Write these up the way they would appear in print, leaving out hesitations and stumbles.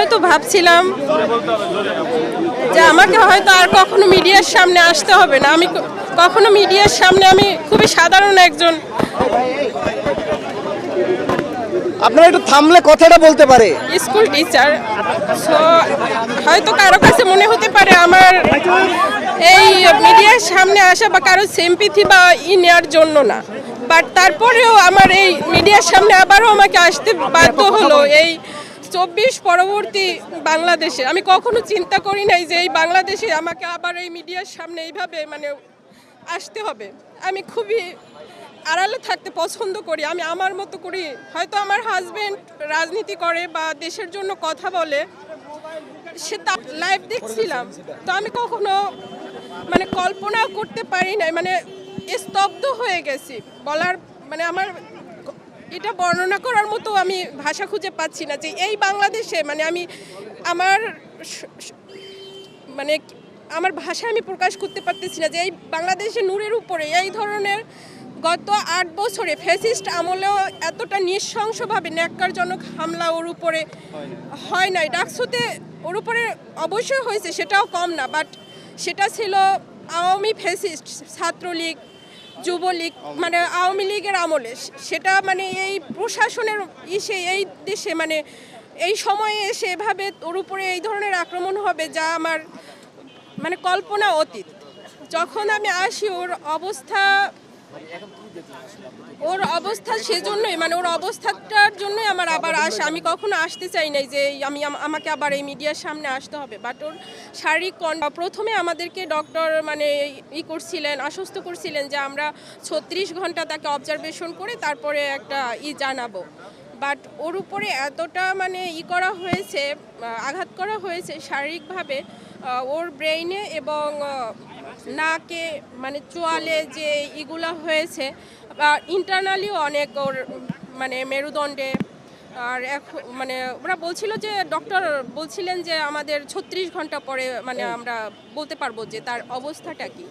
হয়তো ভাবছিলাম যে আমাকে হয়তো আর কখনো মিডিয়ার সামনে আসতে হবে না। আমি কখনো মিডিয়ার সামনে, আমি খুবই সাধারণ একজন। আপনারা একটু থামলে কথাটা বলতে পারে। স্কুল টিচার, সো হয়তো কারো কাছে মনে হতে পারে আমার এই মিডিয়ার সামনে আসা বা কারো সিম্পিথি বা নেওয়ার জন্য না, বাট তারপরেও আমার এই মিডিয়ার সামনে আবারও আমাকে আসতে বাধ্য হলো এই 24 পরবর্তী বাংলাদেশে। আমি কখনো চিন্তা করি নাই যে এই বাংলাদেশে আমাকে আবার এই মিডিয়ার সামনে এইভাবে আসতে হবে। আমি খুবই আড়ালে থাকতে পছন্দ করি, আমি আমার মতো করি। হয়তো আমার হাজবেন্ড রাজনীতি করে বা দেশের জন্য কথা বলে, সে তা লাইভ দেখছিলাম, তো আমি কখনো কল্পনাও করতে পারি নাই, স্তব্ধ হয়ে গেছি বলার, আমার এটা বর্ণনা করার মতো আমি ভাষা খুঁজে পাচ্ছি না যে এই বাংলাদেশে আমি আমার আমার ভাষা আমি প্রকাশ করতে পারতেছি না যে এই বাংলাদেশে নূরের উপরে এই ধরনের গত 8 বছরে ফ্যাসিস্ট আমলেও এতটা নৃশংসভাবে ন্যাক্কারজনক হামলা ওর উপরে হয় নাই। ডাকসুতে ওর উপরে অবশ্যই হয়েছে, সেটাও কম না, বাট সেটা ছিল আওয়ামী ফ্যাসিস্ট, ছাত্রলীগ, যুবলীগ, আওয়ামী লীগের আমলে। সেটা এই প্রশাসনের এই দেশে এই সময়ে এসে এভাবে ওর উপরে এই ধরনের আক্রমণ হবে, যা আমার কল্পনা অতীত। যখন আমি আসি ওর অবস্থা সেজন্যই ওর অবস্থাটার জন্যই আমার আবার আসা। আমি কখনো আসতে চাই নাই যে আমাকে আবার এই মিডিয়ার সামনে আসতে হবে, বাট ওর শারীরিক প্রথমে আমাদেরকে ডক্টর করছিলেন, আশ্বস্ত করছিলেন যে আমরা 36 ঘন্টা তাকে অবজারভেশন করে তারপরে একটা জানাবো, বাট ওর উপরে এতটা করা হয়েছে, আঘাত করা হয়েছে শারীরিকভাবে, ওর ব্রেইনে এবং নাকে চোয়ালে যে ইগুলা হয়েছে, ইন্টারনালিও অনেক ওর মেরুদণ্ডে। আর এখন ওরা বলছিল যে ডক্টর বলছিলেন যে আমাদের 36 ঘন্টা পরে আমরা বলতে পারবো যে তার অবস্থাটা কি।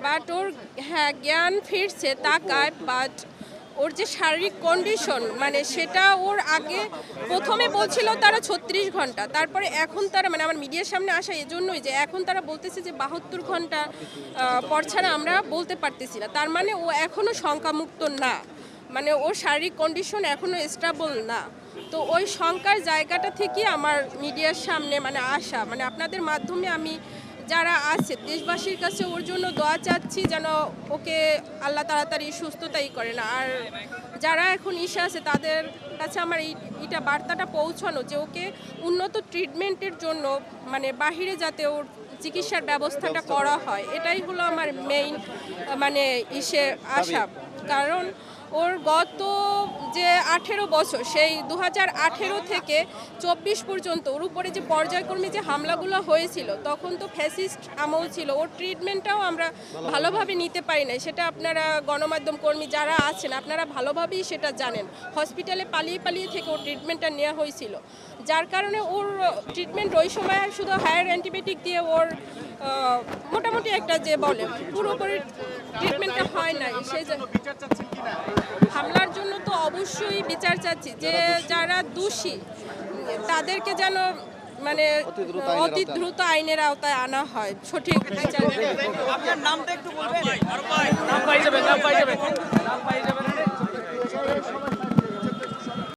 বাট ওর হ্যাঁ জ্ঞান ফিরছে তাকায়, বাট ওর যে শারীরিক কন্ডিশন সেটা ওর আগে প্রথমে বলছিল তারা 36 ঘন্টা, তারপরে এখন তারা আমার মিডিয়ার সামনে আসা এজন্যই যে এখন তারা বলতেছে যে 72 ঘন্টা পর ছাড়া আমরা বলতে পারতেছি না। তার ও এখনও শঙ্কামুক্ত না, ওর শারীরিক কন্ডিশন এখনও স্টেবল না। তো ওই শঙ্কার জায়গাটা থেকে আমার মিডিয়ার সামনে আসা, আপনাদের মাধ্যমে আমি যারা আছে দেশবাসীর কাছে ওর জন্য দোয়া চাচ্ছি যেন ওকে আল্লাহ তাড়াতাড়ি সুস্থতাই করেন। আর যারা এখন ইসে আছে তাদের কাছে আমার এইটা বার্তাটা পৌঁছানো যে ওকে উন্নত ট্রিটমেন্টের জন্য বাহিরে যাতে ওর চিকিৎসার ব্যবস্থাটা করা হয়, এটাই হলো আমার মেইন ইসে আশা। কারণ ওর গত যে 18 বছর, সেই 2018 থেকে 24 পর্যন্ত ওর উপরে যে পর্যায়ক্রমে যে হামলাগুলো হয়েছিল, তখন তো ফ্যাসিস্ট আমল ছিল। ওর ট্রিটমেন্টটাও আমরা ভালোভাবে নিতে পারি না, সেটা আপনারা গণমাধ্যম কর্মী যারা আছেন আপনারা ভালোভাবেই সেটা জানেন। হসপিটালে পালিয়ে পালিয়ে থেকে ওর ট্রিটমেন্টটা নেওয়া হয়েছিল, যার কারণে ওর ট্রিটমেন্ট ওই সময় শুধু হায়ার অ্যান্টিবায়োটিক দিয়ে ওর মোটামুটি একটা যে বলে পুরোপুরি ট্রিটমেন্টটা হয় নাই। সেই হামলার জন্য তো অবশ্যই বিচার চাচ্ছি, যে যারা দোষী তাদেরকে যেন অতি দ্রুত আইনের আওতায় আনা হয়, সঠিক বিচার। আপনার নামটা একটু বলবেন?